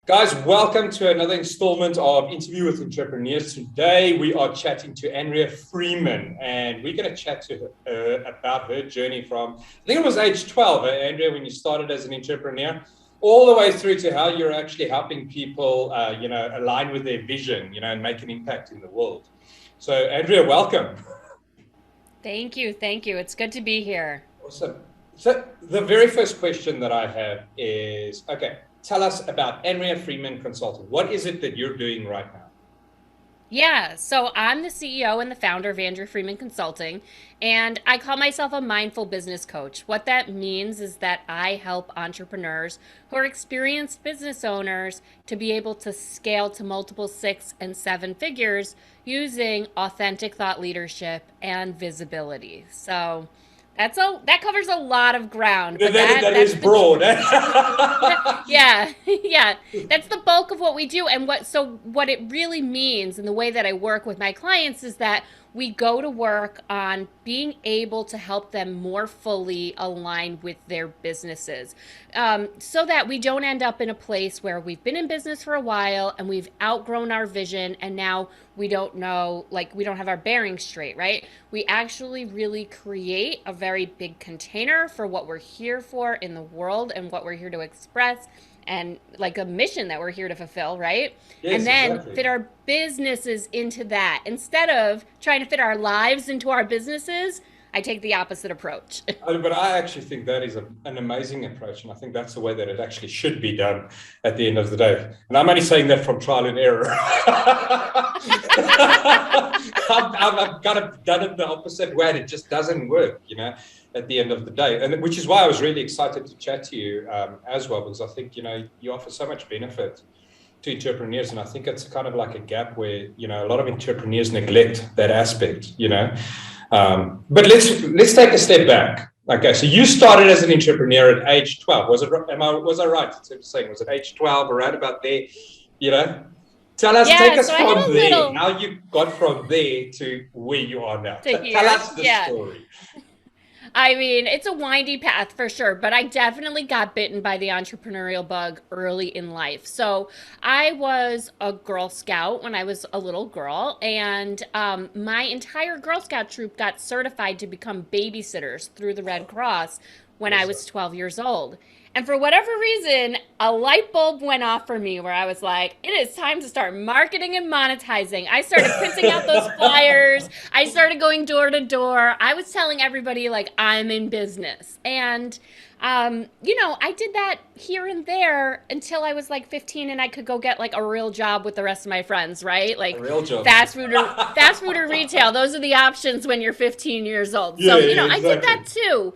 Guys, welcome to another installment of Interview with Entrepreneurs. Today, we are chatting to Andrea Freeman, and we're going to chat to her about her journey from, I think it was age 12, Andrea, when you started as an entrepreneur, all the way through to how you're actually helping people, align with their vision, and make an impact in the world. So, Andrea, welcome. Thank you. Thank you. It's good to be here. Awesome. So the very first question that I have is, okay, tell us about Andrea Freeman Consulting. What is it that you're doing right now? Yeah, so I'm the CEO and the founder of Andrea Freeman Consulting, and I call myself a mindful business coach. What that means is that I help entrepreneurs who are experienced business owners to be able to scale to multiple six and seven figures using authentic thought leadership and visibility. So that covers a lot of ground, but That that's is the broad. yeah, yeah. That's the bulk of what we do. And what it really means and the way that I work with my clients is that we go to work on being able to help them more fully align with their businesses, so that we don't end up in a place where we've been in business for a while and we've outgrown our vision and now we don't know, like, we don't have our bearings straight, right? We actually really create a very big container for what we're here for in the world and what we're here to express, and like a mission that we're here to fulfill, right? And Yes, then exactly. fit our businesses into that. Instead of trying to fit our lives into our businesses, I take the opposite approach. But I actually think that is an amazing approach. And I think that's the way that it actually should be done at the end of the day. And I'm only saying that from trial and error. I've kind of done it the opposite way, and it just doesn't work, at the end of the day. And which is why I was really excited to chat to you as well, because I think, you offer so much benefit to entrepreneurs. And I think it's kind of like a gap where, a lot of entrepreneurs neglect that aspect. But let's take a step back. Okay, so you started as an entrepreneur at age 12. Was I right in saying, was it age 12, around about there? You know, take Yeah, us so I had from a there. little How you got from there to where you are now. to Tell here. us the Yeah. story. I mean, it's a windy path for sure, but I definitely got bitten by the entrepreneurial bug early in life. So I was a Girl Scout when I was a little girl, and my entire Girl Scout troop got certified to become babysitters through the Red Cross when I Awesome. was 12 years old. And for whatever reason, a light bulb went off for me where I was like, it is time to start marketing and monetizing. I started printing out those flyers. I started going door to door. I was telling everybody, like, I'm in business. And, I did that here and there until I was like 15 and I could go get like a real job with the rest of my friends, right? A Like real job. fast food or retail. Those are the options when you're 15 years old. Yeah, So, yeah, I did that exactly. too.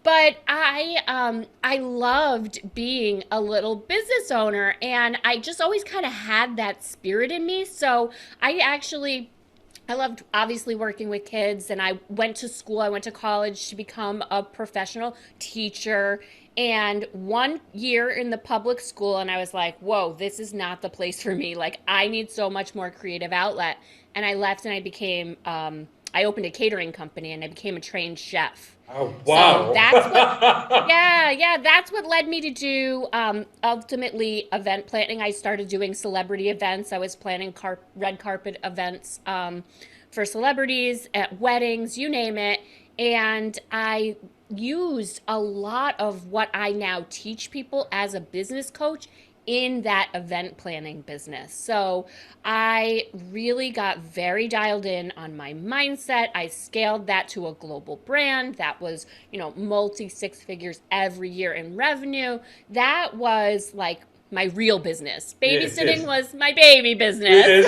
But I loved being a little business owner, and I just always kind of had that spirit in me. So I loved obviously working with kids, and I went to school. I went to college to become a professional teacher. And one year in the public school, and I was like, whoa, this is not the place for me. Like, I need so much more creative outlet. And I left and I opened a catering company and I became a trained chef. Oh, So wow. yeah, that's what led me to do ultimately event planning. I started doing celebrity events. I was planning red carpet events for celebrities at weddings, you name it. And I used a lot of what I now teach people as a business coach in that event planning business. So I really got very dialed in on my mindset. I scaled that to a global brand that was, multi six figures every year in revenue. That was like my real business. Yes, Babysitting yes. was my baby business. Yes,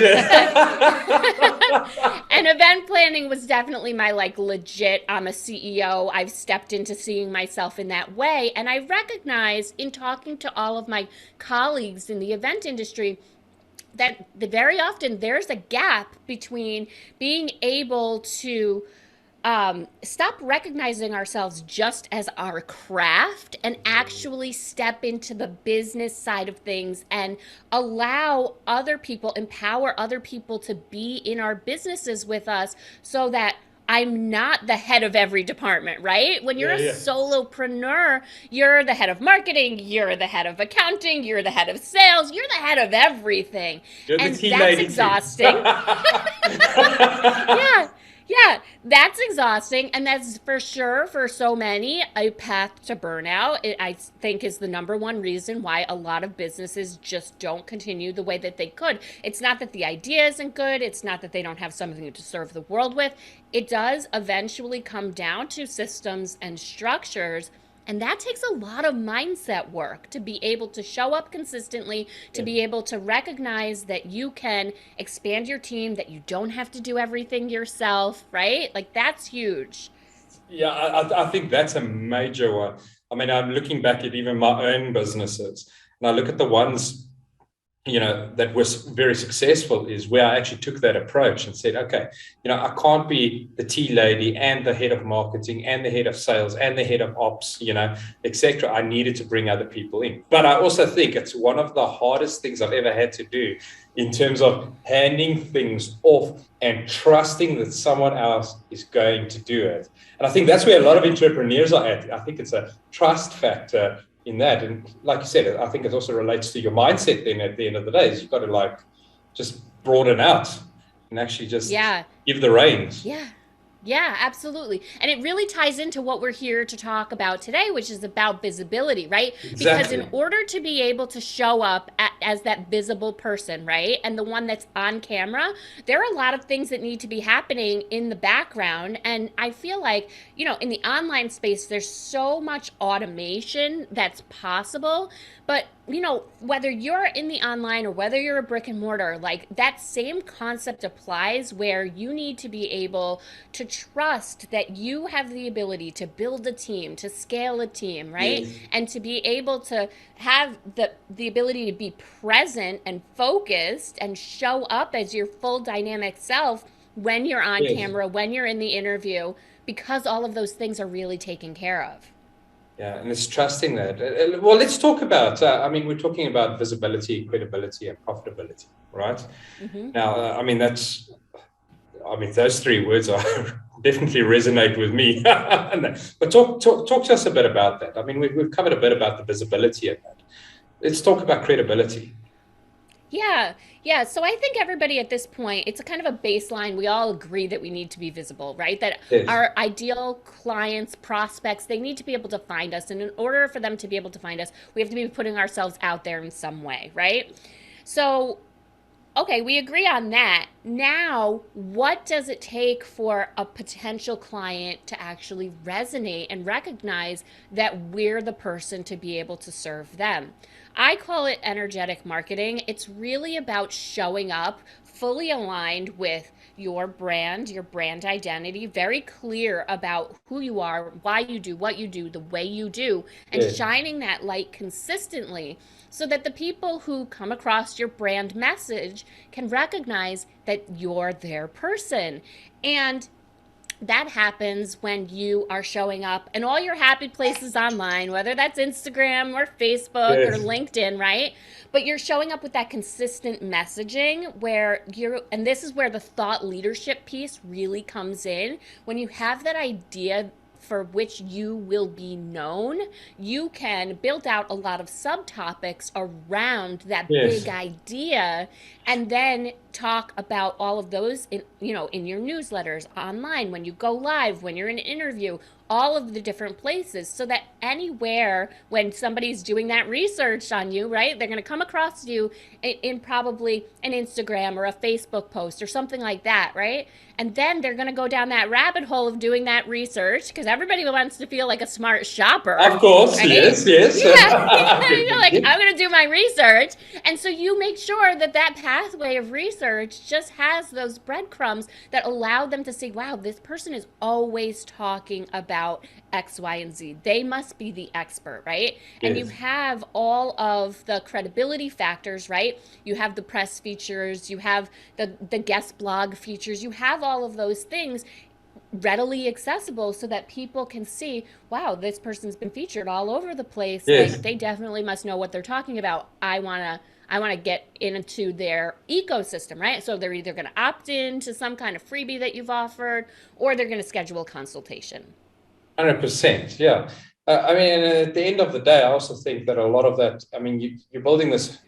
And event planning was definitely my like legit, I'm a CEO. I've stepped into seeing myself in that way. And I recognize in talking to all of my colleagues in the event industry that very often there's a gap between being able to stop recognizing ourselves just as our craft and actually step into the business side of things and allow other people, empower other people to be in our businesses with us so that I'm not the head of every department, right? When you're Yeah, a yeah. solopreneur, you're the head of marketing, you're the head of accounting, you're the head of sales, you're the head of everything. You're the And tea that's lady too. exhausting. Yeah, yeah, that's exhausting. And that's for sure, for so many, a path to burnout. I think is the number one reason why a lot of businesses just don't continue the way that they could. It's not that the idea isn't good, it's not that they don't have something to serve the world with. It does eventually come down to systems and structures. And that takes a lot of mindset work to be able to show up consistently, to Yeah. be able to recognize that you can expand your team, that you don't have to do everything yourself, right? Like that's huge. Yeah, I think that's a major one. I mean, I'm looking back at even my own businesses, and I look at the ones, that was very successful is where I actually took that approach and said, okay, I can't be the tea lady and the head of marketing and the head of sales and the head of ops, etc. I needed to bring other people in. But I also think it's one of the hardest things I've ever had to do in terms of handing things off and trusting that someone else is going to do it. And I think that's where a lot of entrepreneurs are at. I think it's a trust factor in that. And like you said, I think it also relates to your mindset then at the end of the day is you've got to like just broaden out and actually just Yeah. give the reins. Yeah. Yeah, absolutely. And it really ties into what we're here to talk about today, which is about visibility, right? Because in Exactly. order to be able to show up as that visible person, right? And the one that's on camera, there are a lot of things that need to be happening in the background. And I feel like, in the online space, there's so much automation that's possible. But, whether you're in the online or whether you're a brick and mortar, like that same concept applies where you need to be able to trust that you have the ability to build a team, to scale a team, right? Yes. And to be able to have the ability to be present and focused and show up as your full dynamic self when you're on Yes. camera, when you're in the interview, because all of those things are really taken care of. Yeah, and it's trusting that. Well, let's talk about. I mean, we're talking about visibility, credibility, and profitability, right? Hmm. Now, I mean, those three words are definitely resonate with me. But talk to us a bit about that. I mean, we've covered a bit about the visibility of that. Let's talk about credibility. Yeah, yeah. So I think everybody at this point, it's a kind of a baseline. We all agree that we need to be visible, right? That Yes. our ideal clients, prospects, they need to be able to find us. And in order for them to be able to find us, we have to be putting ourselves out there in some way, right? So okay, we agree on that. Now, what does it take for a potential client to actually resonate and recognize that we're the person to be able to serve them? I call it energetic marketing. It's really about showing up fully aligned with your brand identity, very clear about who you are, why you do what you do, the way you do, and Yes. shining that light consistently so that the people who come across your brand message can recognize that you're their person. And that happens when you are showing up in all your happy places online, whether that's Instagram or Facebook or Yes. LinkedIn, right? But you're showing up with that consistent messaging where and this is where the thought leadership piece really comes in. When you have that idea for which you will be known, you can build out a lot of subtopics around that big Yes. idea and then talk about all of those in your newsletters, online, when you go live, when you're in an interview, all of the different places, so that anywhere when somebody's doing that research on you, right, they're going to come across you in probably an Instagram or a Facebook post or something like that, right? And then they're going to go down that rabbit hole of doing that research because everybody wants to feel like a smart shopper, Of course. right? Yes. Yes. Yeah, you're like, Definitely. I'm going to do my research. And so you make sure that that pathway of research just has those breadcrumbs that allow them to see, wow, this person is always talking about X, Y, and Z. They must be the expert, right? And you Yes. have all of the credibility factors, right? You have the press features, you have the guest blog features, you have all of those things readily accessible so that people can see, wow, this person's been featured all over the place. Like, Yes. they definitely must know what they're talking about. I want to get into their ecosystem, right? So they're either going to opt in to some kind of freebie that you've offered, or they're going to schedule a consultation. 100%. Yeah. I mean, at the end of the day, I also think that a lot of that, I mean, you're building this,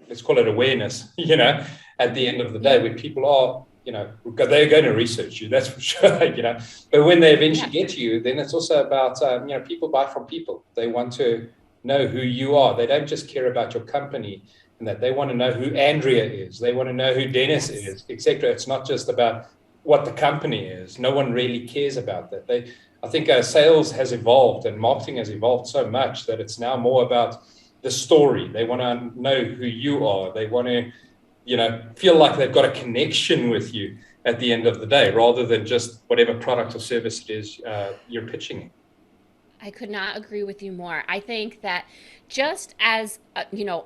let's call it awareness, at the end of the day, Yeah. where people are, they're going to research you, that's for sure. But when they eventually Yeah. get to you, then it's also about, people buy from people. They want to know who you are. They don't just care about your company and that they want to know who Andrea is. They want to know who Dennis Yes. is, etc. It's not just about what the company is. No one really cares about that. I think sales has evolved and marketing has evolved so much that it's now more about the story. They want to know who you are. They want to, feel like they've got a connection with you at the end of the day, rather than just whatever product or service it is you're pitching. I could not agree with you more. I think that just as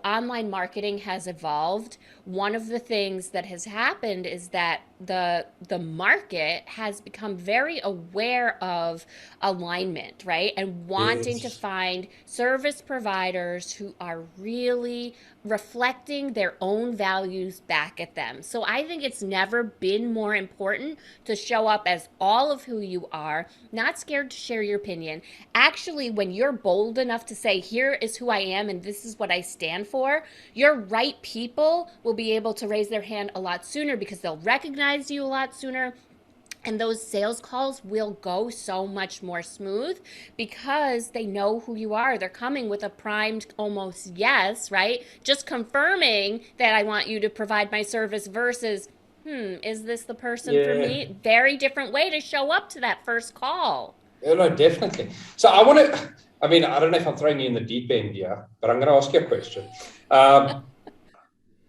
online marketing has evolved, one of the things that has happened is that the market has become very aware of alignment, right? And wanting to Yes. find service providers who are really reflecting their own values back at them. So I think it's never been more important to show up as all of who you are, not scared to share your opinion. Actually, when you're bold enough to say, here is who I am and this is what I stand for, your right people will be able to raise their hand a lot sooner because they'll recognize you a lot sooner, and those sales calls will go so much more smooth because they know who you are. They're coming with a primed almost yes, right? Just confirming that I want you to provide my service versus, is this the person for Yeah. me? Very different way to show up to that first call. Yeah, no, definitely. So I want to, I mean, I don't know if I'm throwing you in the deep end here, but I'm going to ask you a question.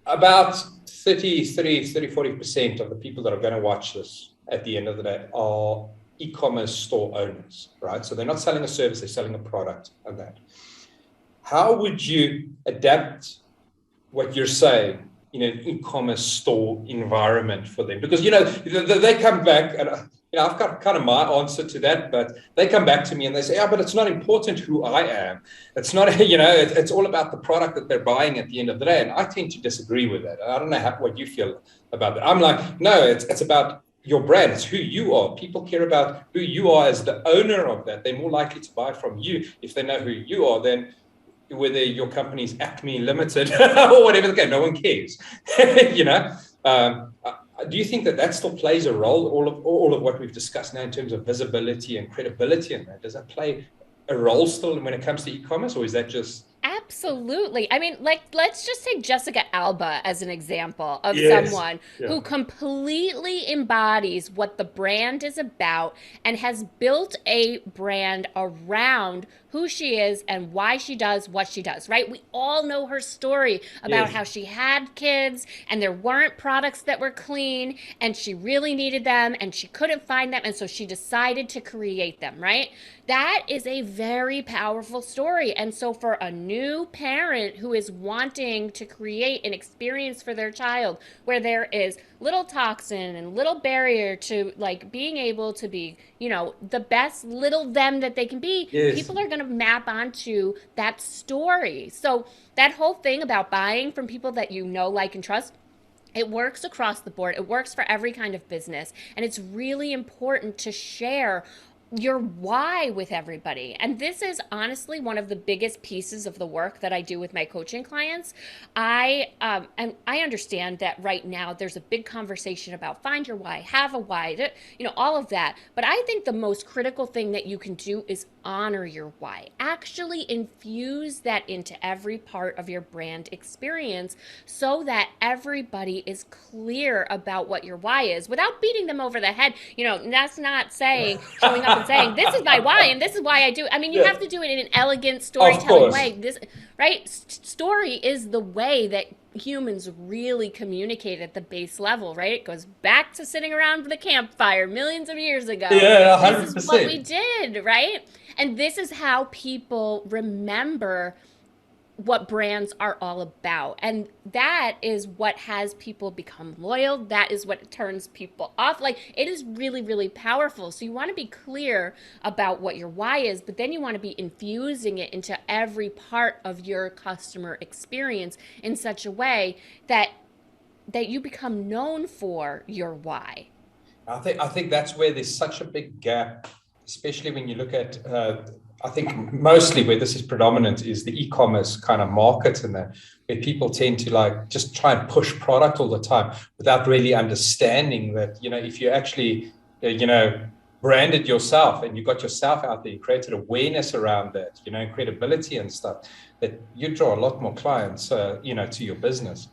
About 40% of the people that are going to watch this at the end of the day are e-commerce store owners, right? So they're not selling a service, they're selling a product and that. How would you adapt what you're saying in an e-commerce store environment for them? Because, they come back and, I've got kind of my answer to that, but they come back to me and they say, but it's not important who I am. It's not, it's all about the product that they're buying at the end of the day. And I tend to disagree with that. I don't know what you feel about that. I'm like, no, it's about your brand. It's who you are. People care about who you are as the owner of that. They're more likely to buy from you if they know who you are than whether your company's Acme Limited or whatever the case. No one cares. you know. Do you think that still plays a role? All of what we've discussed now in terms of visibility and credibility, and that, does that play a role still when it comes to e-commerce, or is that just Absolutely. I mean, like, let's just take Jessica Alba as an example of yes, someone yeah, who completely embodies what the brand is about and has built a brand around who she is and why she does what she does, right? We all know her story about yes, how she had kids and there weren't products that were clean and she really needed them and she couldn't find them. And so she decided to create them, right? That is a very powerful story. And so, for a new parent who is wanting to create an experience for their child where there is little toxin and little barrier to like being able to be, the best little them that they can be, yes, people are going to map onto that story. So, that whole thing about buying from people that you know, like, and trust, it works across the board. It works for every kind of business. And it's really important to share your why with everybody. And this is honestly one of the biggest pieces of the work that I do with my coaching clients. And I understand that right now there's a big conversation about find your why, have a why, all of that. But I think the most critical thing that you can do is honor your why. Actually infuse that into every part of your brand experience so that everybody is clear about what your why is without beating them over the head. That's not saying showing up and saying this is my why and this is why I do. I mean, you yeah, have to do it in an elegant of storytelling course, way. This right story is the way that humans really communicate at the base level, right? It goes back to sitting around the campfire millions of years ago. yeah, This hundred is what we percent. did, right? And this is how people remember what brands are all about. And that is what has people become loyal. That is what turns people off. Like, it is really, really powerful. So you want to be clear about what your why is, but then you want to be infusing it into every part of your customer experience in such a way that you become known for your why. I think that's where there's such a big gap, especially when you look at. I think mostly where this is predominant is the e-commerce kind of market, and that where people tend to like just try and push product all the time without really understanding that, if you actually branded yourself and you got yourself out there, you created awareness around that, credibility and stuff, that you draw a lot more clients, to your business.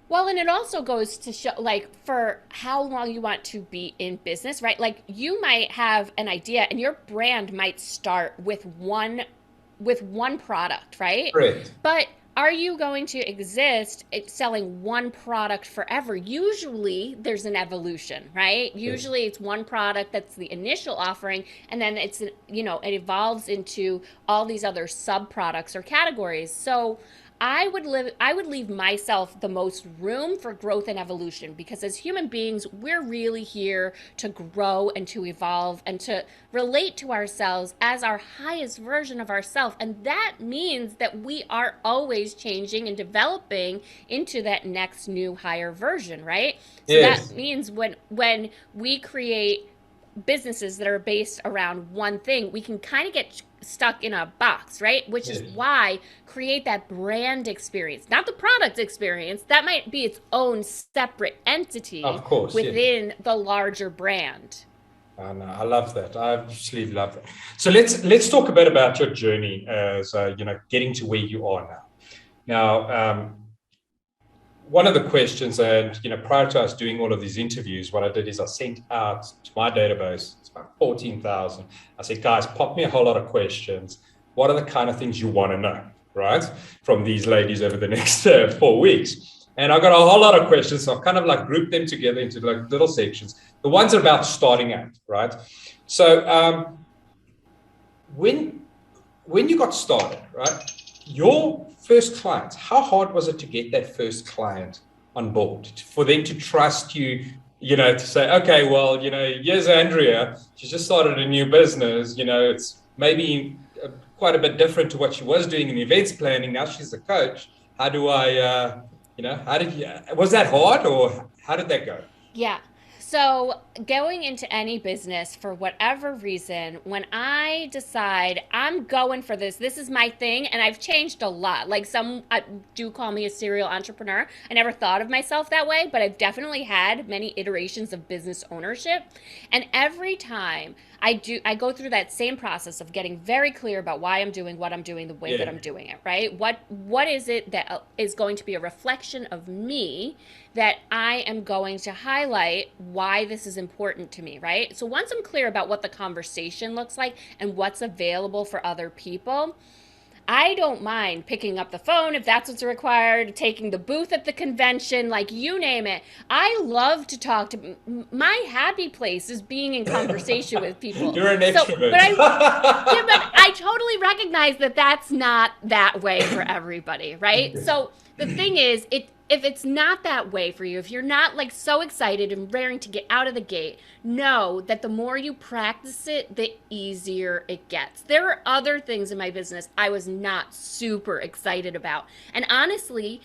Well, and it also goes to show, like, for how long you want to be in business, right? Like, you might have an idea, and your brand might start with one product, right? Correct. But are you going to exist selling one product forever? Usually, there's an evolution, right? Yes. Usually, it's one product that's the initial offering, and then it evolves into all these other sub products or categories. So I would leave myself the most room for growth and evolution, because as human beings, we're really here to grow and to evolve and to relate to ourselves as our highest version of ourselves. And that means that we are always changing and developing into that next new higher version, right? So that Yes. means when we create businesses that are based around one thing, we can kind of get stuck in a box, right? Which is Yes. why create that brand experience, not the product experience. That might be its own separate entity Of course. Yes. within the larger brand. And I love that. I absolutely love that. So let's talk a bit about your journey as getting to where you are now. Now, one of the questions, and prior to us doing all of these interviews, what I did is I sent out to my database, it's about 14,000. I said, guys, pop me a whole lot of questions. What are the kind of things you want to know, right, from these ladies over the next 4 weeks? And I got a whole lot of questions, so I've kind of like grouped them together into like little sections. The ones are about starting out, right? So when you got started, right, your first clients, how hard was it to get that first client on board, for them to trust you, to say, okay, well, here's Andrea, she's just started a new business, it's maybe quite a bit different to what she was doing in events planning. Now she's a coach. How do I, was that hard, or how did that go? Yeah. So, going into any business, for whatever reason, when I decide I'm going for this is my thing, and I've changed a lot. Like, some do call me a serial entrepreneur. I never thought of myself that way, but I've definitely had many iterations of business ownership. And every time I go through that same process of getting very clear about why I'm doing what I'm doing the way that Yeah. I'm doing it, right? What is it that is going to be a reflection of me, that I am going to highlight why this is important to me, right? So once I'm clear about what the conversation looks like and what's available for other people, I don't mind picking up the phone if that's what's required, taking the booth at the convention, like, you name it. I love to talk to. My happy place is being in conversation with people. You're an So, extrovert. yeah, but I totally recognize that that's not that way for everybody, right? So the thing is, if it's not that way for you, if you're not like so excited and raring to get out of the gate, know that the more you practice it, the easier it gets. There are other things in my business I was not super excited about. And honestly,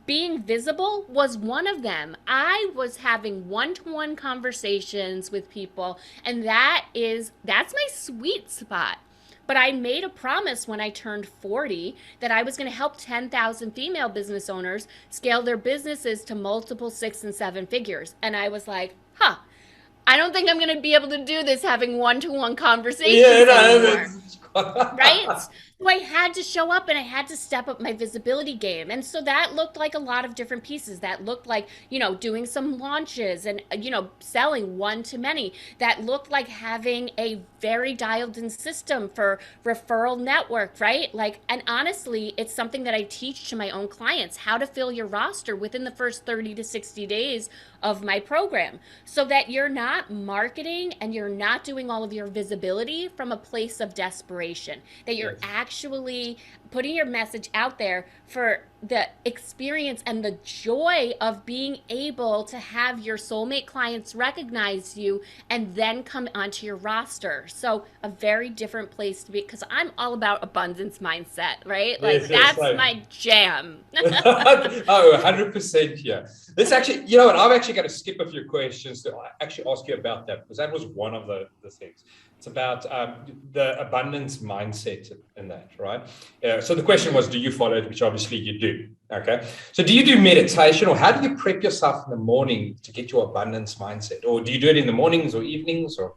being visible was one of them. I was having one-to-one conversations with people, and that's my sweet spot. But I made a promise when I turned 40 that I was going to help 10,000 female business owners scale their businesses to multiple 6 and 7 figures. And I was like, I don't think I'm going to be able to do this having one-to-one Yeah, conversations no, anymore. Right? So I had to show up, and I had to step up my visibility game. And so that looked like a lot of different pieces. That looked like, doing some launches and, selling one to many. That looked like having a very dialed in system for referral network, right? Like, and honestly, it's something that I teach to my own clients, how to fill your roster within the first 30 to 60 days of my program, so that you're not marketing and you're not doing all of your visibility from a place of desperation. inspiration, that you're Yes. actually putting your message out there for the experience and the joy of being able to have your soulmate clients recognize you and then come onto your roster. So a very different place to be, because I'm all about abundance mindset, right? Like Yes, yes, that's right. my jam. Oh, 100%. Yeah. Let's actually, you know what? I'm actually going to skip a few questions to actually ask you about that, because that was one of the things. It's about the abundance mindset in that, right? So the question was, do you follow it? Which obviously you do. Okay. So do you do meditation, or how do you prep yourself in the morning to get your abundance mindset? Or do you do it in the mornings or evenings or?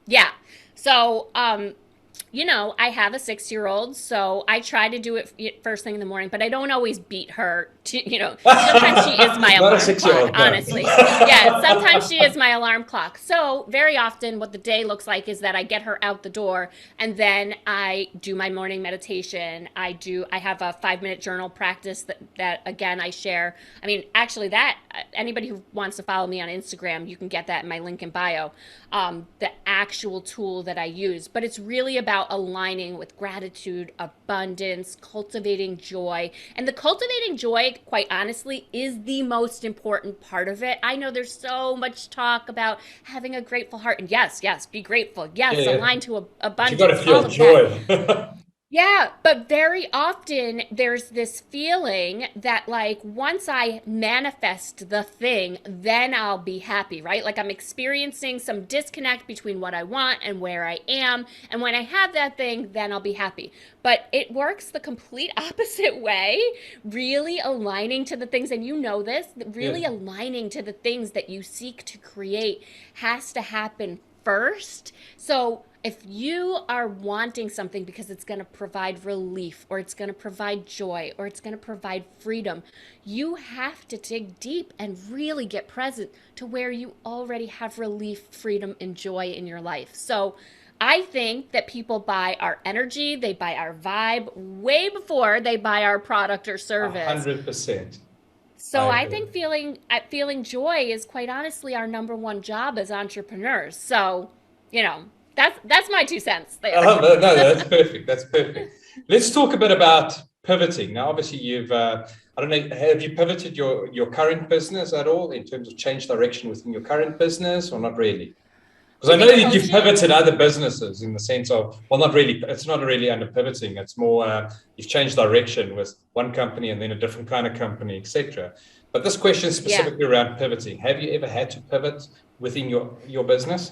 Yeah. So, I have a 6-year-old, so I try to do it first thing in the morning, but I don't always beat her to, sometimes she is my Not a alarm clock, 6-year-old, no. honestly. Yeah, sometimes she is my alarm clock. So, very often, what the day looks like is that I get her out the door and then I do my morning meditation. I have a 5-minute journal practice that again, I share. I mean, actually, anybody who wants to follow me on Instagram, you can get that in my link in bio. The actual tool that I use, but it's really about aligning with gratitude, abundance, cultivating joy. And the cultivating joy, quite honestly, is the most important part of it. I know there's so much talk about having a grateful heart. And yes, yes, be grateful. Yeah, Yes, yeah. align to But you got to abundance, all feel of that. joy. Yeah, but very often there's this feeling that, like, once I manifest the thing, then I'll be happy, right? Like, I'm experiencing some disconnect between what I want and where I am. And when I have that thing, then I'll be happy. But it works the complete opposite way, really aligning to the things, and you know this, really Yes. aligning to the things that you seek to create has to happen first. So if you are wanting something because it's going to provide relief, or it's going to provide joy, or it's going to provide freedom, you have to dig deep and really get present to where you already have relief, freedom, and joy in your life. So I think that people buy our energy, they buy our vibe way before they buy our product or service. 100%. So I I agree. think feeling joy is quite honestly our number one job as entrepreneurs. So, you know, that's my 2 cents there. Oh, no, that's perfect. That's perfect. Let's talk a bit about pivoting. Now, obviously, I don't know, have you pivoted your current business at all in terms of change direction within your current business, or not really? Because I know Within that you've coaching, pivoted other businesses in the sense of, well, not really, it's not really under pivoting. It's more, you've changed direction with one company and then a different kind of company, etc. But this question is yeah. specifically around pivoting. Have you ever had to pivot within your business?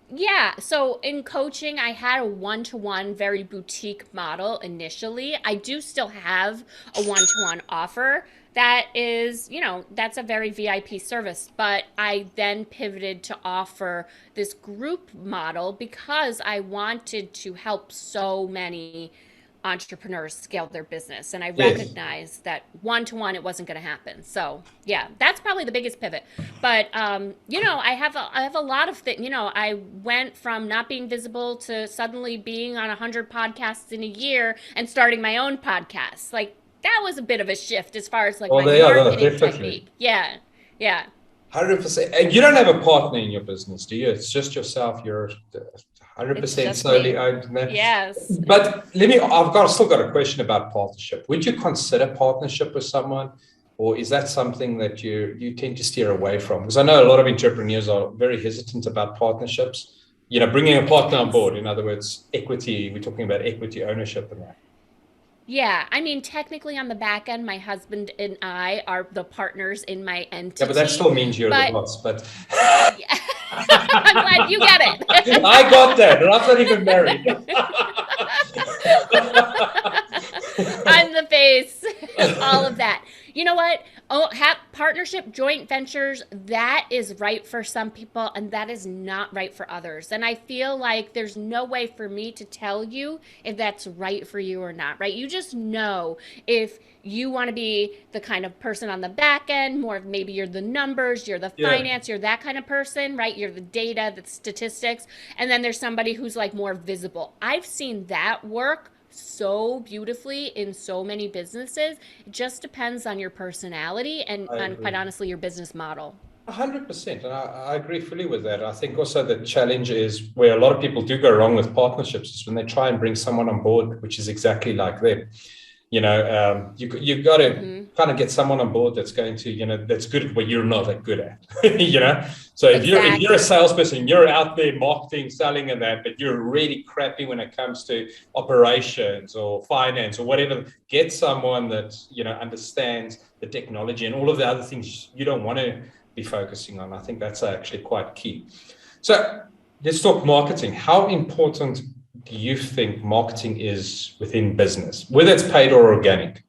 Yeah, so in coaching, I had a one-to-one, very boutique model initially. I do still have a one-to-one offer that is, that's a very VIP service, but I then pivoted to offer this group model because I wanted to help so many entrepreneurs scale their business, and I Yes. recognized that one-to-one it wasn't going to happen. So yeah, that's probably the biggest pivot. But I have a lot of things. I went from not being visible to suddenly being on 100 podcasts in a year and starting my own podcast. Like, that was a bit of a shift as far as like Well, my they are, no, marketing definitely. technique. Yeah, yeah. 100%. And you don't have a partner in your business, do you? It's just yourself. You're It's 100% just solely me. owned. Yes. But still got a question about partnership. Would you consider partnership with someone, or is that something that you tend to steer away from? Because I know a lot of entrepreneurs are very hesitant about partnerships. Bringing a It partner on depends. board. In other words, equity. We're talking about equity ownership and that. Yeah, I mean, technically on the back end, my husband and I are the partners in my Yeah, but that entity, still means you're the but boss. But yeah, I'm glad you get I got that. And I'm not even married. it. I'm the face, all of that. You know what? Oh, partnership, joint ventures, that is right for some people and that is not right for others. And I feel like there's no way for me to tell you if that's right for you or not, right? You just know if you want to be the kind of person on the back end, more of maybe you're the numbers, you're the Yeah. finance, you're that kind of person, right? You're the data, the statistics. And then there's somebody who's like more visible. I've seen that work so beautifully in so many businesses. It just depends on your personality and I on, quite agree. honestly, your business model. 100%, and I agree fully with that. I think also the challenge is where a lot of people do go wrong with partnerships is when they try and bring someone on board, which is exactly like them. You've got to Hmm. kind of get someone on board that's going to, that's good at what you're not that good at. So if you're a Exactly. salesperson, you're out there marketing, selling, and that, but you're really crappy when it comes to operations or finance or whatever. Get someone that understands the technology and all of the other things you don't want to be focusing on. I think that's actually quite key. So let's talk marketing. How important do you think marketing is within business, whether it's paid or organic?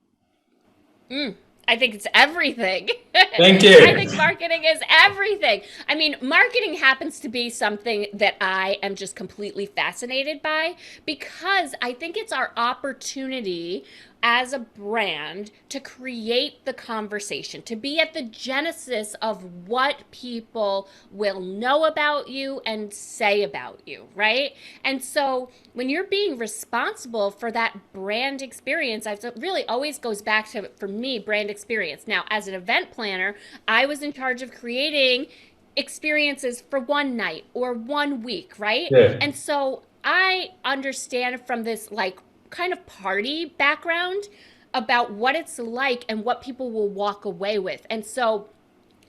Mm, I think it's everything. Thank I you. think marketing is everything. I mean, marketing happens to be something that I am just completely fascinated by because I think it's our opportunity as a brand to create the conversation, to be at the genesis of what people will know about you and say about you, right? And so when you're being responsible for that brand experience, it really always goes back to, for me, brand experience. Now, as an event planner, I was in charge of creating experiences for one night or one week, right? Yeah. And so I understand from this like kind of party background about what it's like and what people will walk away with. And so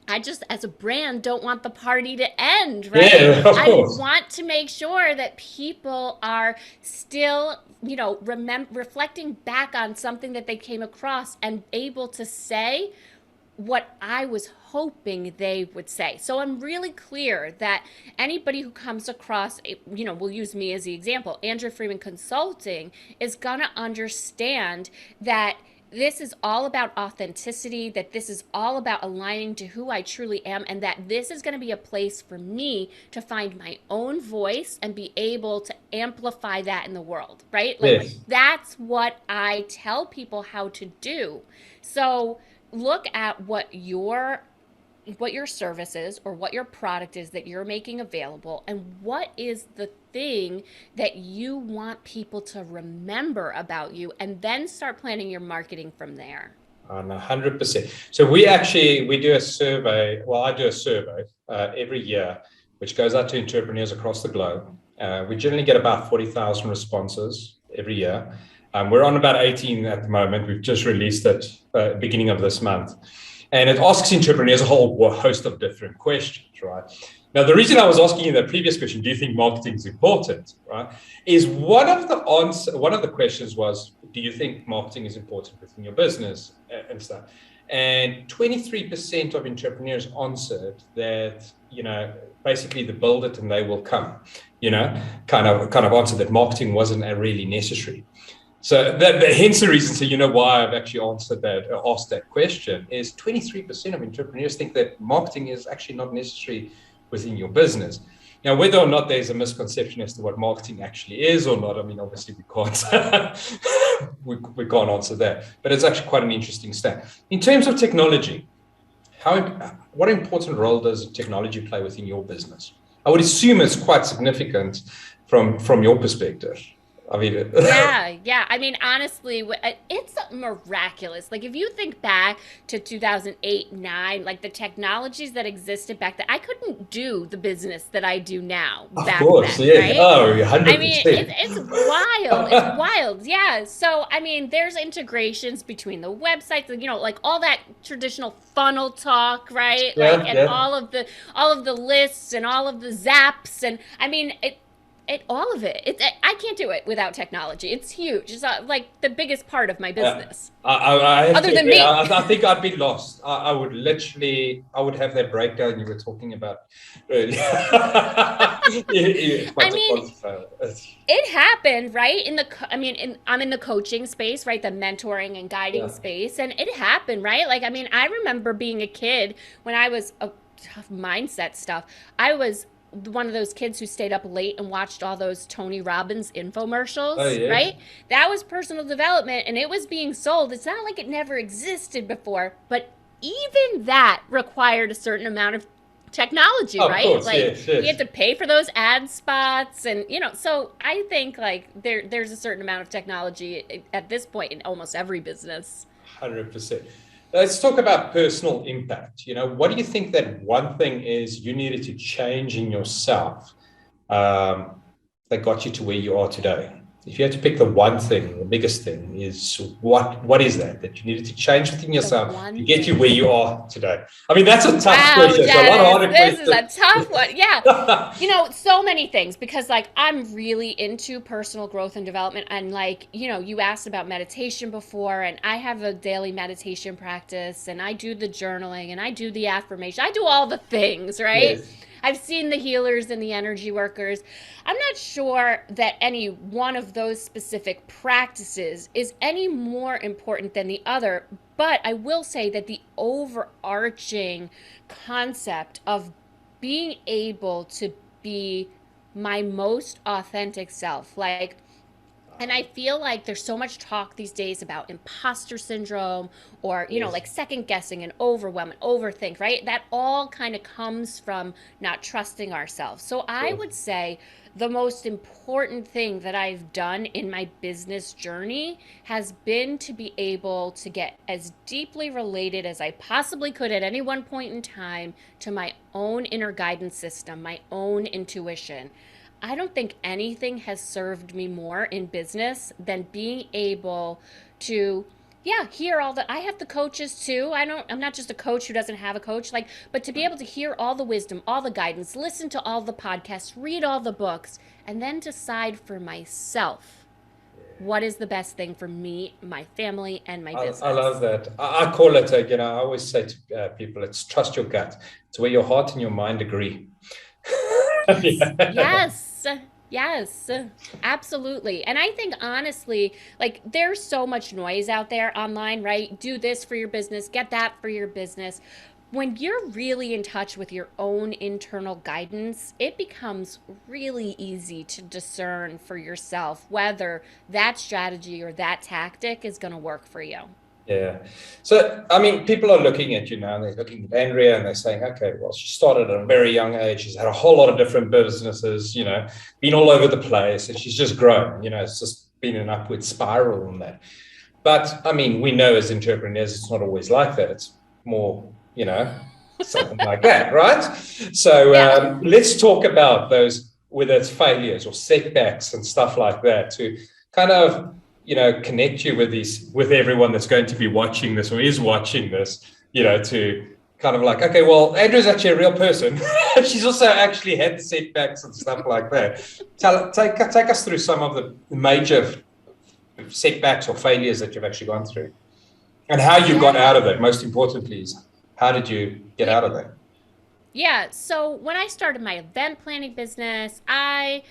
I just, as a brand, don't want the party to end, right? Yeah, of I course. want to make sure that people are still, reflecting back on something that they came across and able to say what I was hoping they would say. So I'm really clear that anybody who comes across, we'll use me as the example, Andrea Freeman Consulting is going to understand that this is all about authenticity, that this is all about aligning to who I truly am, and that this is going to be a place for me to find my own voice and be able to amplify that in the world, right? Like, Yes. that's what I tell people how to do. So, look at what your service is or what your product is that you're making available, and what is the thing that you want people to remember about you, and then start planning your marketing from there. On 100%. So we do a survey. Well, I do a survey every year, which goes out to entrepreneurs across the globe. We generally get about 40,000 responses every year. We're on about 18 at the moment. We've just released it beginning of this month. And it asks entrepreneurs a whole host of different questions, right? Now, the reason I was asking you that previous question, do you think marketing is important, right? Is one of the questions was, do you think marketing is important within your business and stuff? And 23% of entrepreneurs answered that, basically the build it and they will come, kind of answered that marketing wasn't really necessary. So hence the reason, so why I've actually asked that question is 23% of entrepreneurs think that marketing is actually not necessary within your business. Now, whether or not there's a misconception as to what marketing actually is or not, I mean, obviously we can't we can't answer that, but it's actually quite an interesting stat. In terms of technology, what important role does technology play within your business? I would assume it's quite significant from your perspective. I mean, Yeah. I mean, honestly, it's miraculous. Like, if you think back to 2008, 9, like the technologies that existed back then, I couldn't do the business that I do now of back course, then, yeah. right? Oh, I mean, 100%. it's wild. It's wild. Yeah. So, I mean, there's integrations between the websites, like all that traditional funnel talk, right? Like, Yeah, and yeah. all of the lists and all of the zaps. And I mean, all of it. I can't do it without technology. It's huge. It's like the biggest part of my Uh, business, I have other to than agree. me. I think I'd be lost. I would have that breakdown you were talking about earlier. If my I mean, technology failed. it happened, right? I mean, I'm in the coaching space, right? The mentoring and guiding Yeah. space, and it happened, right? Like, I mean, I remember being a kid when I was a tough mindset stuff. I was one of those kids who stayed up late and watched all those Tony Robbins Oh, infomercials, yes. right? That was personal development, and it was being sold. It's not like it never existed before, but even that required a certain amount of technology, Of right? course, Like, yes, you have yes. to pay for those ad spots, and so I think like there's a certain amount of technology at this point in almost every business. 100%. Let's talk about personal impact. What do you think that one thing is you needed to change in yourself um, that got you to where you are today? If you had to pick the one thing, the biggest thing is what is that you needed to change within The yourself to one get you thing. where you are today? I mean, that's a tough Wow, question. It's a lot Dennis, harder this is a question. tough one. Yeah. So many things because like I'm really into personal growth and development and like, you asked about meditation before and I have a daily meditation practice and I do the journaling and I do the affirmation. I do all the things, right? Yes. I've seen the healers and the energy workers. I'm not sure that any one of those specific practices is any more important than the other, but I will say that the overarching concept of being able to be my most authentic self, like, and I feel like there's so much talk these days about imposter syndrome or, Yes. like second guessing and overwhelm and overthink, right? That all kind of comes from not trusting ourselves. So I Yes. would say the most important thing that I've done in my business journey has been to be able to get as deeply related as I possibly could at any one point in time to my own inner guidance system, my own intuition. I don't think anything has served me more in business than being able to hear all the I have the coaches too. I'm not just a coach who doesn't have a coach, like, but to be able to hear all the wisdom, all the guidance, listen to all the podcasts, read all the books, and then decide for myself what is the best thing for me, my family, and my I love business. that. I call it, I always say to people, it's trust your gut. It's where your heart and your mind agree. Yes. Yeah. Yes. Yes. Absolutely. And I think honestly, like there's so much noise out there online, right? Do this for your business, get that for your business. When you're really in touch with your own internal guidance, it becomes really easy to discern for yourself whether that strategy or that tactic is going to work for you. Yeah. So, I mean, people are looking at you now and they're looking at Andrea and they're saying, okay, well, she started at a very young age. She's had a whole lot of different businesses, been all over the place, and she's just grown. It's just been an upward spiral on that. But I mean, we know as entrepreneurs, it's not always like that. It's more, something like that, right? So Yeah. let's talk about those, whether it's failures or setbacks and stuff like that, to kind of, connect you with everyone that's going to be watching this or is watching this, to kind of like, okay, well, Andrew's actually a real person. She's also actually had setbacks and stuff like that. Take us through some of the major setbacks or failures that you've actually gone through and how you got out Yeah. of it. Most importantly is how did you get Yeah. out of that? Yeah, so when I started my event planning business, I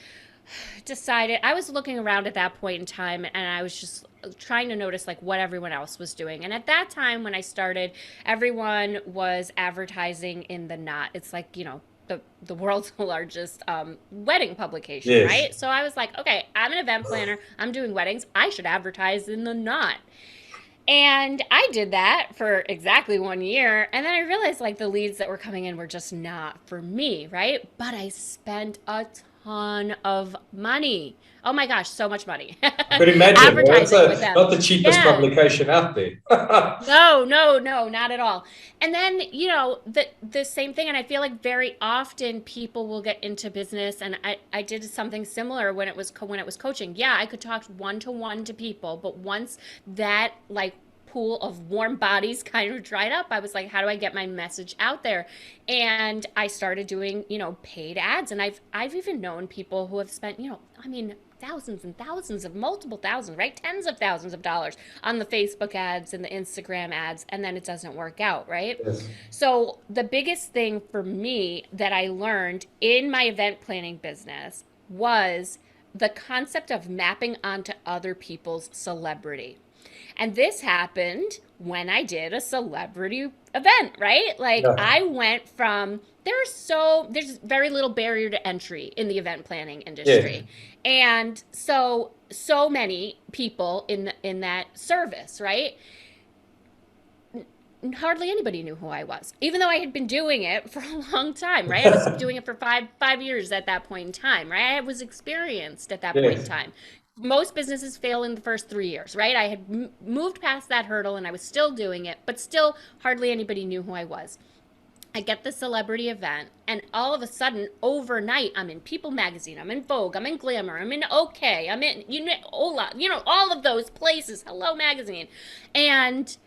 decided I was looking around at that point in time and I was just trying to notice like what everyone else was doing. And at that time when I started, everyone was advertising in the Knot. It's like, the world's largest wedding publication, Yes. right? So I was like, okay, I'm an event planner. I'm doing weddings. I should advertise in the Knot. And I did that for exactly 1 year. And then I realized like the leads that were coming in were just not for me, right? But I spent a ton of money. Oh my gosh, so much money I could imagine. Well, it's advertising with them. not the cheapest Yeah. publication out there. No, no, no, not at all. And then, the same thing and I feel like very often people will get into business and I did something similar when it was coaching. Yeah, I could talk one to one to people, but once that like pool of warm bodies kind of dried up, I was like, how do I get my message out there? And I started doing, paid ads and I've even known people who have spent, I mean, thousands and thousands of multiple thousands, right? Tens of thousands of dollars on the Facebook ads and the Instagram ads, and then it doesn't work out, right? Yes. So, the biggest thing for me that I learned in my event planning business was the concept of mapping onto other people's celebrity. And this happened when I did a celebrity event, right? Like Yeah. I went from there's very little barrier to entry in the event planning Yeah. industry. And so many people in that service, right? Hardly anybody knew who I was, even though I had been doing it for a long time, right? I was doing it for five years at that point in time, right? I was experienced at that point in Yes. time. most businesses fail in the first 3 years, right? I had moved past that hurdle and I was still doing it, but still hardly anybody knew who I was. I get the celebrity event, and all of a sudden, overnight, I'm in People Magazine, I'm in Vogue, I'm in Glamour, I'm in OK, I'm in Ola, all of those places, Hello Magazine. And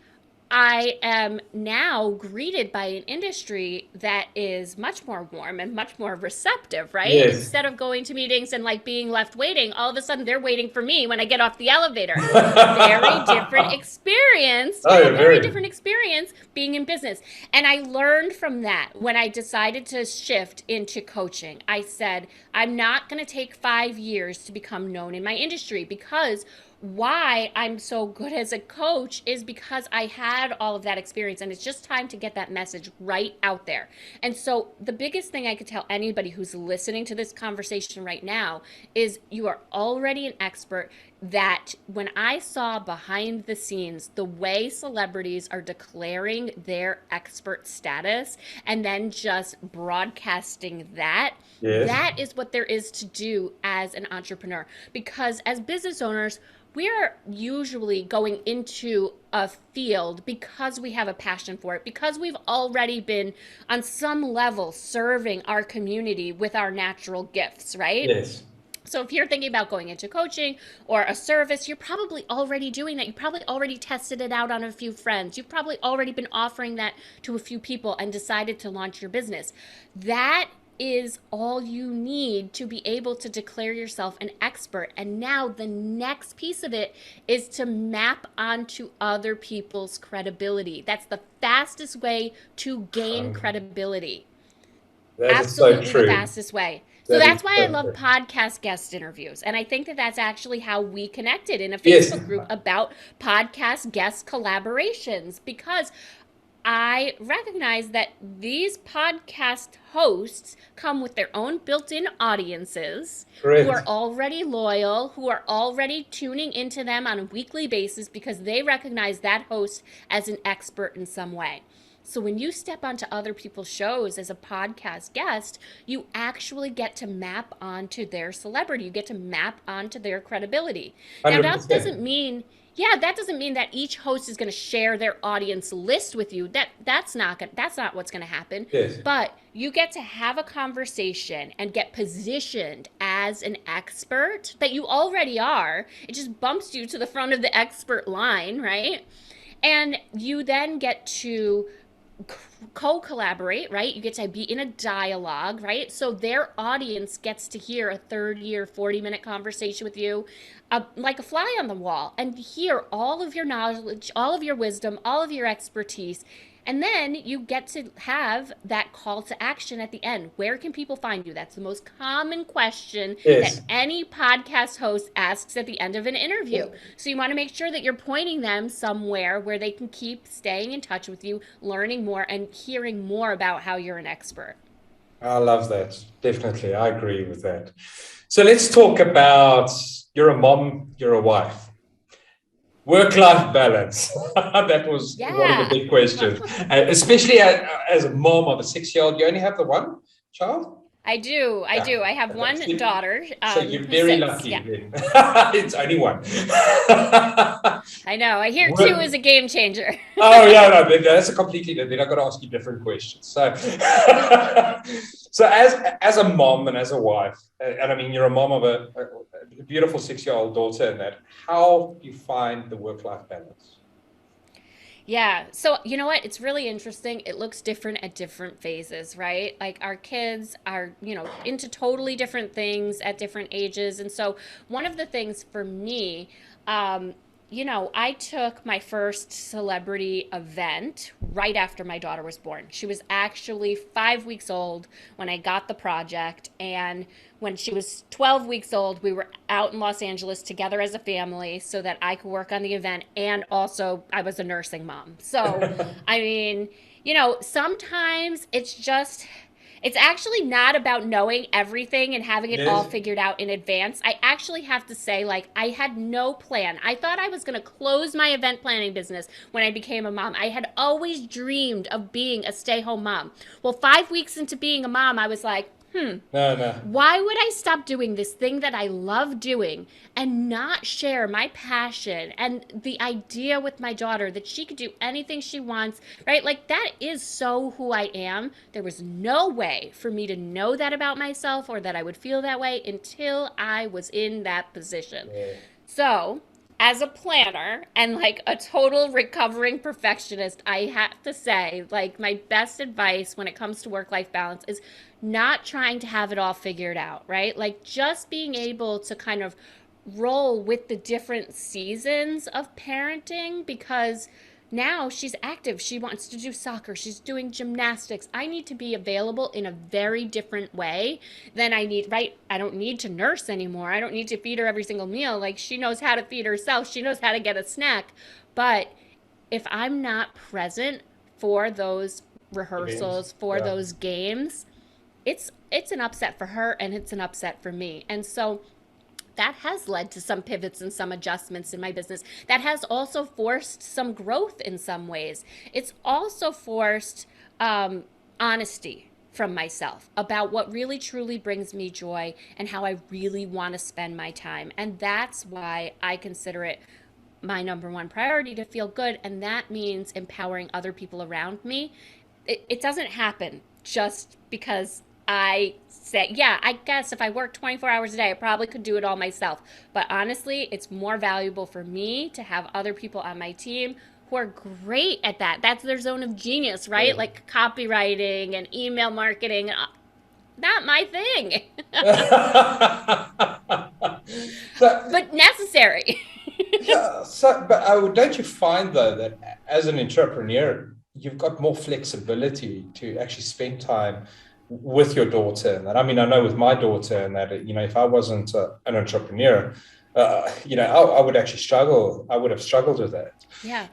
I am now greeted by an industry that is much more warm and much more receptive, right? Yes. Instead of going to meetings and like being left waiting, all of a sudden they're waiting for me when I get off the elevator. Very different experience. Oh, Yeah, very very. different experience being in business. And I learned from that when I decided to shift into coaching. I said, I'm not going to take 5 years to become known in my industry, because why I'm so good as a coach is because I had all of that experience, and it's just time to get that message right out there. And so the biggest thing I could tell anybody who's listening to this conversation right now is you are already an expert. That when I saw behind the scenes the way celebrities are declaring their expert status and then just broadcasting that, Yes. that is what there is to do as an entrepreneur. Because as business owners, we're usually going into a field because we have a passion for it, because we've already been on some level serving our community with our natural gifts, right? Yes. So if you're thinking about going into coaching or a service, you're probably already doing that. You probably already tested it out on a few friends. You've probably already been offering that to a few people and decided to launch your business. That is all you need to be able to declare yourself an expert. And now the next piece of it is to map onto other people's credibility. That's the fastest way to gain Um, credibility. that is so Absolutely the true. fastest way. So That is that's why I so love true. podcast guest interviews. And I think that that's actually how we connected in a Yes. Facebook group about podcast guest collaborations, because I recognize that these podcast hosts come with their own built in audiences who are Correct. already loyal, who are already tuning into them on a weekly basis because they recognize that host as an expert in some way. So when you step onto other people's shows as a podcast guest, you actually get to map onto their celebrity. You get to map onto their credibility. Now that 100%. doesn't mean, yeah, that doesn't mean that each host is going to share their audience list with you. That's not what's going to happen. Yes. But you get to have a conversation and get positioned as an expert that you already are. It just bumps you to the front of the expert line, right? And you then get to co-collaborate, right? You get to be in a dialogue, right? So their audience gets to hear a 30 or 40-minute conversation with you, like a fly on the wall, and hear all of your knowledge, all of your wisdom, all of your expertise. And then you get to have that call to action at the end. Where can people find you? That's the most common question that Yes. any podcast host asks at the end of an interview. So you want to make sure that you're pointing them somewhere where they can keep staying in touch with you, learning more, and hearing more about how you're an expert. I love that. Definitely. I agree with that. So let's talk about you're a mom, you're a wife. Work-life balance. That was one of the Yeah. big questions. Especially as a mom of a 6-year-old, you only have the one child? I do. I Yeah. do. I have one daughter So you're who's very 6. lucky Yeah. then. It's only one. I know. I hear 2 Work- is a game changer. Oh yeah, no, that's a completely different. Then I got to ask you different questions. So, so as a mom and as a wife, and I mean you're a mom of a beautiful 6-year-old daughter, and that, how do you find the work-life balance? Yeah. So, you know what? It's really interesting. It looks different at different phases, right? Like our kids are, into totally different things at different ages. And so, one of the things for me, I took my first celebrity event right after my daughter was born. She was actually 5 weeks old when I got the project. And when she was 12 weeks old, we were out in Los Angeles together as a family so that I could work on the event. And also, I was a nursing mom. So, I mean, sometimes it's actually not about knowing everything and having it all Yes. figured out in advance. I actually have to say, like, I had no plan. I thought I was going to close my event planning business when I became a mom. I had always dreamed of being a stay home mom. Well, 5 weeks into being a mom, I was like, No, no. Why would I stop doing this thing that I love doing and not share my passion and the idea with my daughter that she could do anything she wants, right? Like, that is so who I am. There was no way for me to know that about myself or that I would feel that way until I was in that position. Yeah. So, as a planner and like a total recovering perfectionist, I have to say, like, my best advice when it comes to work life balance is not trying to have it all figured out, right? Like, just being able to kind of roll with the different seasons of parenting because now she's active. She wants to do soccer. She's doing gymnastics. I need to be available in a very different way than I need, right? I don't need to nurse anymore. I don't need to feed her every single meal. Like, she knows how to feed herself, she knows how to get a snack. But if I'm not present for those Games. rehearsals, for Yeah. those games, it's an upset for her and it's an upset for me. And so that has led to some pivots and some adjustments in my business. That has also forced some growth in some ways. It's also forced honesty from myself about what really truly brings me joy and how I really want to spend my time. And that's why I consider it my number one priority to feel good. And that means empowering other people around me. It doesn't happen just because I say, yeah, I guess if I work 24 hours a day, I probably could do it all myself. But honestly, it's more valuable for me to have other people on my team who are great at that. That's their zone of genius, right? Yeah. Like copywriting and email marketing. Not my thing, So, but necessary. yeah, but don't you find though that as an entrepreneur, you've got more flexibility to actually spend time with your daughter? And that, I mean, I know with my daughter, and that, if I wasn't an entrepreneur, I would actually struggle. I would have struggled with that. Yeah.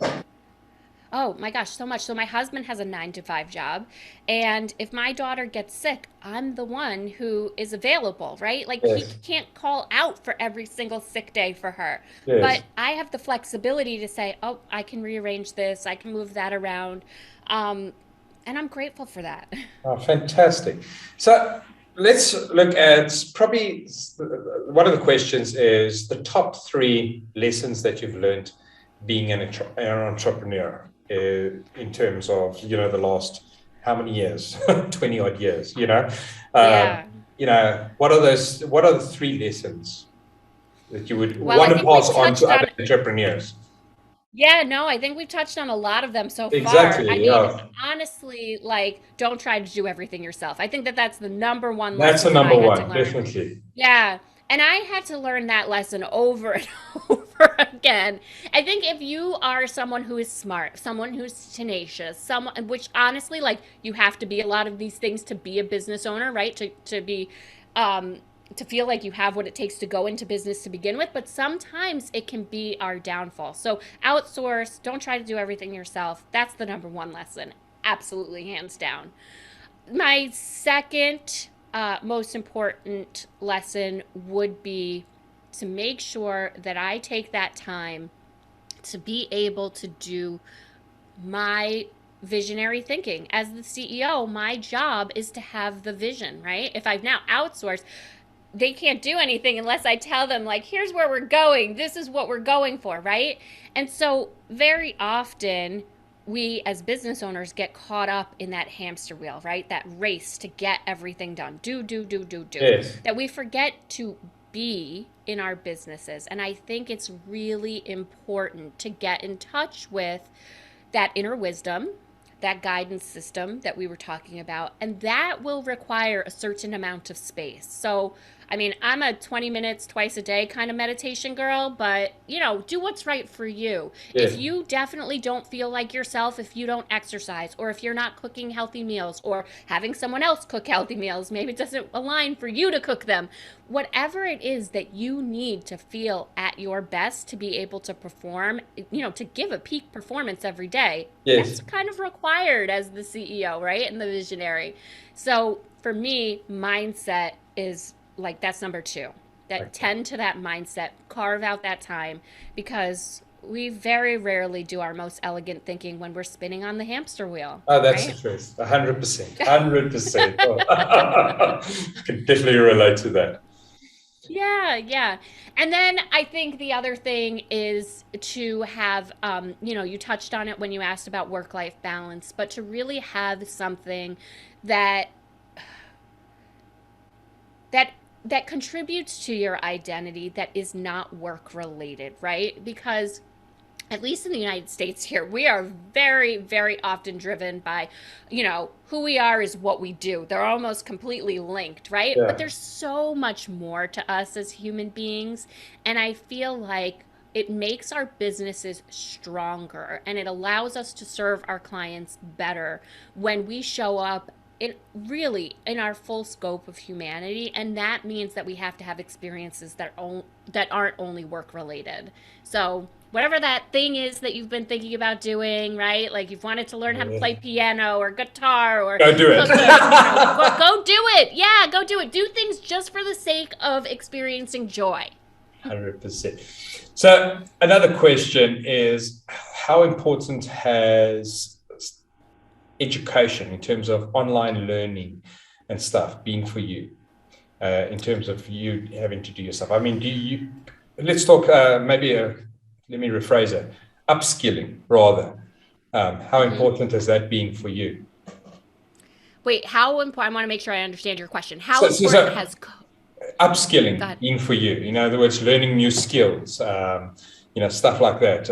Oh my gosh, so much. So my husband has a 9 to 5 job, and if my daughter gets sick, I'm the one who is available, right? Like he Yes, can't call out for every single sick day for her. But yes. I have the flexibility to say, "Oh, I can rearrange this. I can move that around." Um, and I'm grateful for that. Oh, fantastic. So let's look at probably one of the questions is the top three lessons that you've learned being an entrepreneur in terms of, the last how many years, 20 odd years, Yeah. what are the three lessons that you would Well, I want to think we've pass on to touched other on entrepreneurs? Yeah, no, I think we've touched on a lot of them so far. I Exactly. mean, Yeah. honestly, like, don't try to do everything yourself. I think that that's the number one That's the lesson that I number had to one, learn. definitely. Yeah. And I had to learn that lesson over and over again. I think if you are someone who is smart, someone who's tenacious, someone which honestly, like, you have to be a lot of these things to be a business owner, right? To be um to feel like you have what it takes to go into business to begin with, but sometimes it can be our downfall. So outsource, don't try to do everything yourself. That's the number one lesson. Absolutely, hands down. My second most important lesson would be to make sure that I take that time to be able to do my visionary thinking. As the CEO, my job is to have the vision, right? If I've now outsourced, they can't do anything unless I tell them, like, here's where we're going. This is what we're going for, right? And so, very often, we as business owners get caught up in that hamster wheel, right? That race to get everything done. Do. Yes. That we forget to be in our businesses. And I think it's really important to get in touch with that inner wisdom, that guidance system that we were talking about, and that will require a certain amount of space. So, I mean, I'm a 20 minutes twice a day kind of meditation girl, but do what's right for you. If Yes. you definitely don't feel like yourself, if you don't exercise, or if you're not cooking healthy meals, or having someone else cook healthy meals, maybe it doesn't align for you to cook them, whatever it is that you need to feel at your best to be able to perform, to give a peak performance every day, that's Yes. kind of required as the CEO, right? And the visionary. So for me, mindset is like that's number two. That Okay. tend to that mindset, carve out that time because We very rarely do our most elegant thinking when we're spinning on the hamster wheel, Oh, that's the right? truth. 100%. 100%. Can definitely relate to that. Yeah, yeah. And then I think the other thing is to have, you touched on it when you asked about work life balance, but to really have something that that that contributes to your identity that is not work related, right? Because at least in the United States here, we are very, very often driven by, who we are is what we do. They're almost completely linked, right? But Yeah. there's so much more to us as human beings. And I feel like it makes our businesses stronger and it allows us to serve our clients better when we show up in our full scope of humanity, and that means that we have to have experiences that aren't only work related. So whatever that thing is that you've been thinking about doing, right? Like you've wanted to learn how to play Yeah. piano or guitar or Go do it. cooking, go do it. Yeah, go do it. Do things just for the sake of experiencing joy. 100%. So another question is, how important has education in terms of online learning and stuff been for you, in terms of you having to do yourself? I mean, let's talk, let me rephrase it, upskilling rather. How Hmm. important has that been for you? Wait, how important? I want to make sure I understand your question. How So, so, important so has? Go upskilling ahead. been for you? In other words, learning new skills, stuff like that,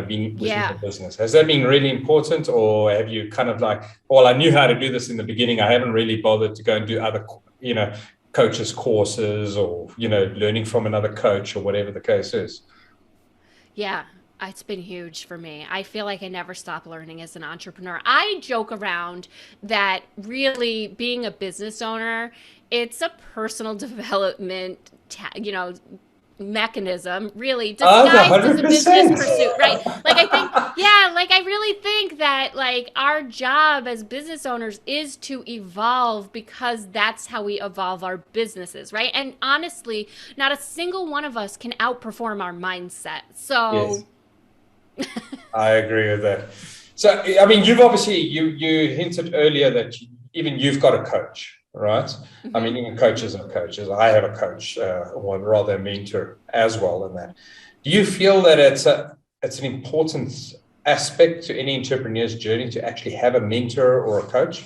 being within the Yeah. business. Has that been really important, or have you kind of like, well, I knew how to do this in the beginning. I haven't really bothered to go and do other, coaches courses or, learning from another coach or whatever the case is. Yeah, it's been huge for me. I feel like I never stop learning as an entrepreneur. I joke around that really being a business owner, it's a personal development, mechanism, really Ah, disguised as a business 100%. pursuit, right? Like I think, yeah, like I really think that like our job as business owners is to evolve because that's how we evolve our businesses, right? And honestly, not a single one of us can outperform our mindset. Yes, So, I agree with that. So, I mean, you've obviously you hinted earlier that even you've got a coach, right? I mhm, mean, even mhm. coaches are coaches. I have a coach, or rather a mentor as well in that. Do you feel that it's an important aspect to any entrepreneur's journey to actually have a mentor or a coach?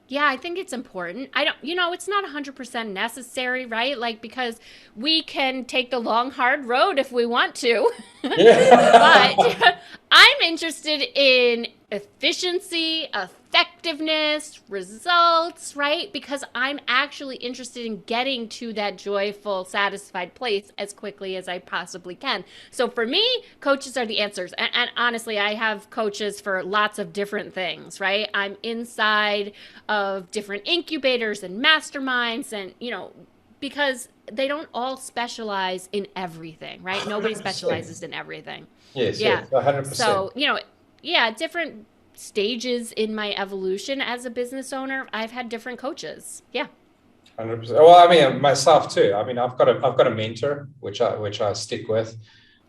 Yeah, I think it's important. I don't, it's not 100% necessary, right? Like, because we can take the long, hard road if we want to. But Yeah. I'm interested in efficiency, effectiveness, results, right? Because I'm actually interested in getting to that joyful, satisfied place as quickly as I possibly can. So for me, coaches are the answers. And honestly, I have coaches for lots of different things, right? I'm inside of different incubators and masterminds and, because they don't all specialize in everything, right? Nobody 100%. specializes in everything. Yes, Yeah. yes, 100%. So, yeah, different stages in my evolution as a business owner, I've had different coaches. Yeah. 100%. Well, I mean, myself too. I mean, I've got a mentor which I stick with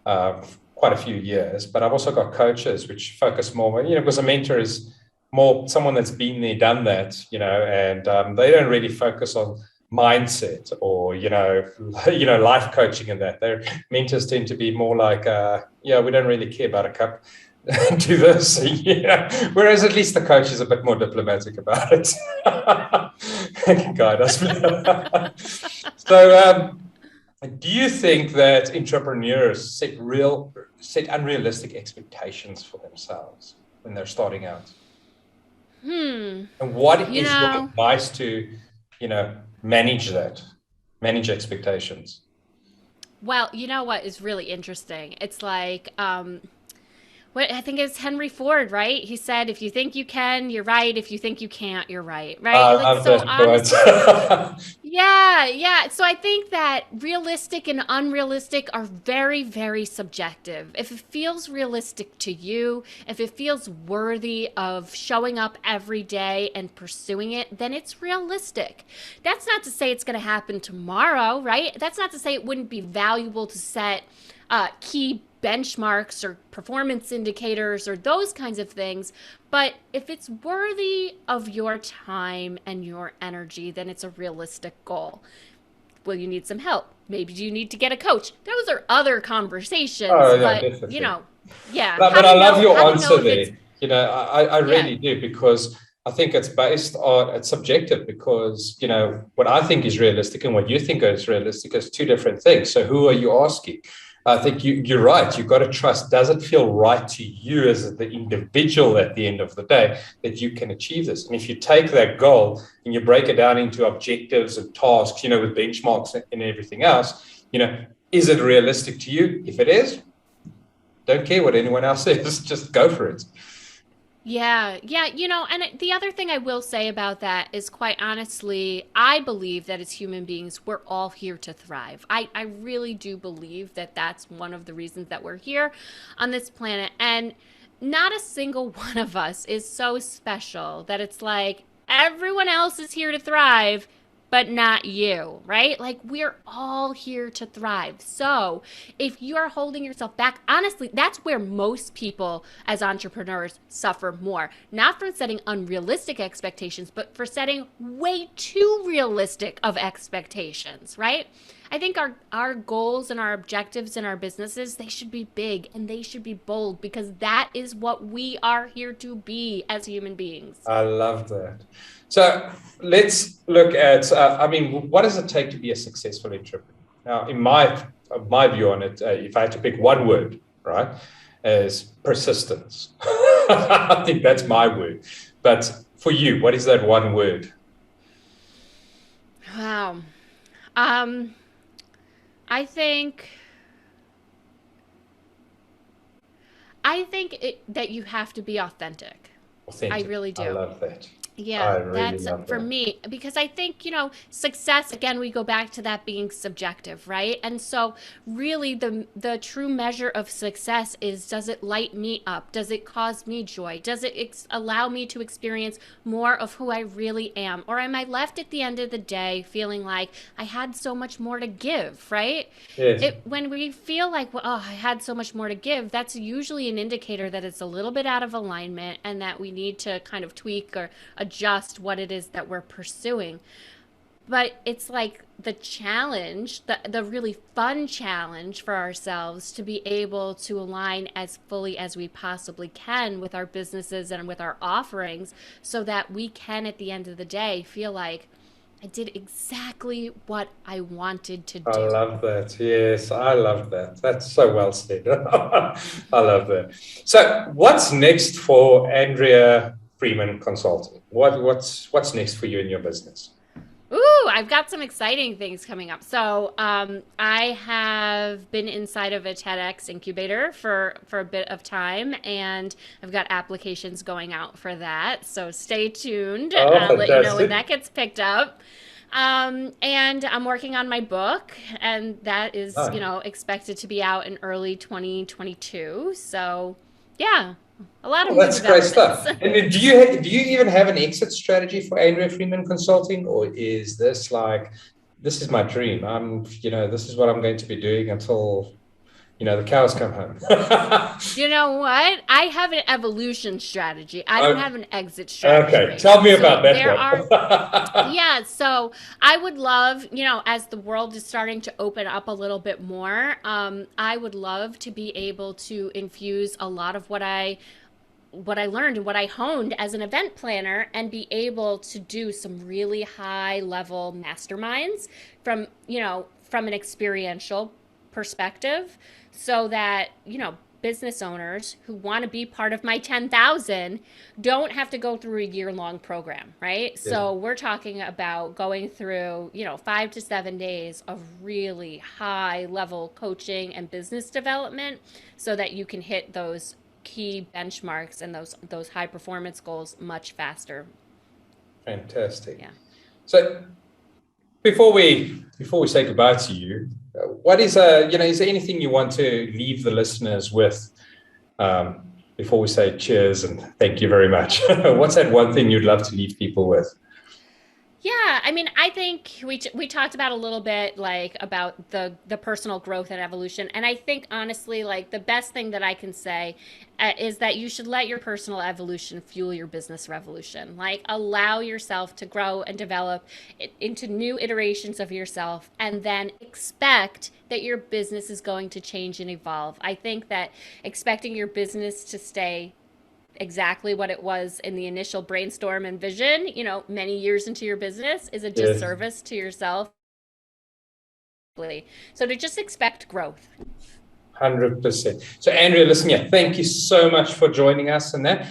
quite a few years, but I've also got coaches which focus more, because a mentor is more someone that's been there, done that, and they don't really focus on mindset or life coaching and that. Their mentors tend to be more like, yeah, we don't really care about a cup. Do this, yeah. Whereas at least the coach is a bit more diplomatic about it. Can guide us. So, do you think that entrepreneurs set unrealistic expectations for themselves when they're starting out? Hmm. And what You is your know, advice to, manage that, manage expectations? well, you know what is really interesting? It's like, what I think it's Henry Ford, right? He said, "If you think you can, you're right. If you think you can't, you're right." Right? I Like love so that honest. quote. Yeah, yeah. So I think that realistic and unrealistic are very, very subjective. If it feels realistic to you, if it feels worthy of showing up every day and pursuing it, then it's realistic. That's not to say it's going to happen tomorrow, right? That's not to say it wouldn't be valuable to set key benchmarks or performance indicators or those kinds of things. But if it's worthy of your time and your energy, then it's a realistic goal. Will you need some help? Maybe you need to get a coach. Those are other conversations, Oh, yeah, but definitely. yeah. But I love your How to know answer if it's, there. I yeah, really do, because I think it's subjective, because, what I think is realistic and what you think is realistic is two different things. So who are you asking? I think you're right. You've got to trust. Does it feel right to you as the individual at the end of the day that you can achieve this? And if you take that goal and you break it down into objectives and tasks, with benchmarks and everything else, is it realistic to you? If it is, don't care what anyone else says, just go for it. yeah, yeah, and the other thing I will say about that is, quite honestly, I believe that as human beings, we're all here to thrive. I really do believe that that's one of the reasons that we're here on this planet. And not a single one of us is so special that it's like everyone else is here to thrive, but not you, right? Like, we're all here to thrive. So if you are holding yourself back, honestly, that's where most people as entrepreneurs suffer more. Not from setting unrealistic expectations, but for setting way too realistic of expectations, right? I think our goals and our objectives in our businesses, they should be big and they should be bold, because that is what we are here to be as human beings. I love that. So let's look at, what does it take to be a successful entrepreneur? Now, in my view on it, if I had to pick one word, right, is persistence. I think that's my word. But for you, what is that one word? Wow. Um, I think that you have to be authentic. I Authentic. really I do. love that. I Yeah, really that's love for that. me, because I think, success, again, we go back to that being subjective, right? And so really the true measure of success is, does it light me up? Does it cause me joy? Does it allow me to experience more of who I really am? Or am I left at the end of the day feeling like I had so much more to give, right? Yes. When we feel like, well, oh, I had so much more to give, that's usually an indicator that it's a little bit out of alignment and that we need to kind of tweak or adjust what it is that we're pursuing. But it's like the challenge, the really fun challenge for ourselves, to be able to align as fully as we possibly can with our businesses and with our offerings, so that we can, at the end of the day, feel like I did exactly what I wanted to I do. love that. Yes, I love that. That's so well said. I love that. So, what's next for Andrea Freeman Consulting? What's next for you in your business? Ooh, I've got some exciting things coming up. So, I have been inside of a TEDx incubator for a bit of time, and I've got applications going out for that. So stay tuned. Oh, I'll let you know when fantastic. that gets picked up. And I'm working on my book, and that is, Nice. expected to be out in early 2022. So, yeah, a lot of Oh, new that's great developments. stuff. And then do you even have an exit strategy for Andrea Freeman Consulting, or is this like, this is my dream? This is what I'm going to be doing until, the cows come home. You know what? I have an evolution strategy. I don't Okay, have an exit strategy okay. right Tell now. me So about that there one. are, yeah, so I would love, as the world is starting to open up a little bit more, I would love to be able to infuse a lot of what I learned and what I honed as an event planner, and be able to do some really high level masterminds from an experiential perspective, so that, business owners who want to be part of my 10,000 don't have to go through a year long program, right? Yes. So we're talking about going through, 5 to 7 days of really high level coaching and business development, so that you can hit those key benchmarks and those high performance goals much faster. Fantastic. Yeah. So before we say goodbye to you, what is there anything you want to leave the listeners with, before we say cheers and thank you very much? What's that one thing you'd love to leave people with? Yeah, I mean, I think we talked about a little bit like about the personal growth and evolution, and I think honestly, like the best thing that I can say is that you should let your personal evolution fuel your business revolution. Like allow yourself to grow and develop into new iterations of yourself, and then expect that your business is going to change and evolve. I think that expecting your business to stay exactly what it was in the initial brainstorm and vision, you know, many years into your business is a Yes. disservice to yourself. So to just expect growth. 100%. So, Andrea, listen here. Thank you so much for joining us. And that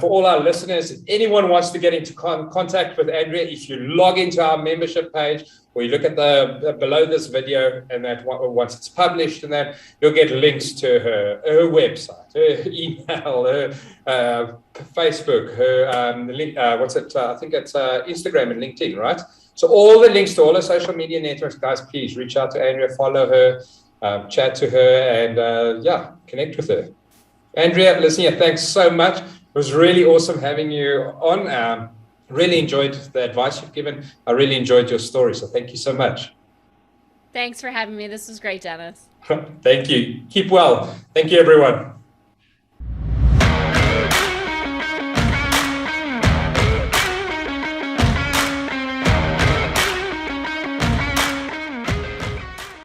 for all our listeners, if anyone wants to get into contact with Andrea, if you log into our membership page or you look at the below this video, and that once it's published, and that you'll get links to her website, her email, her Facebook, her link, what's it? I think it's Instagram and LinkedIn, right? So all the links to all the social media networks, guys. Please reach out to Andrea, follow her. Chat to her, and connect with her. Andrea, listen here, thanks so much. It was really awesome having you on. Really enjoyed the advice you've given. I really enjoyed your story, so thank you so much. Thanks for having me. This was great, Dennis. Thank you. Keep well. Thank you, everyone.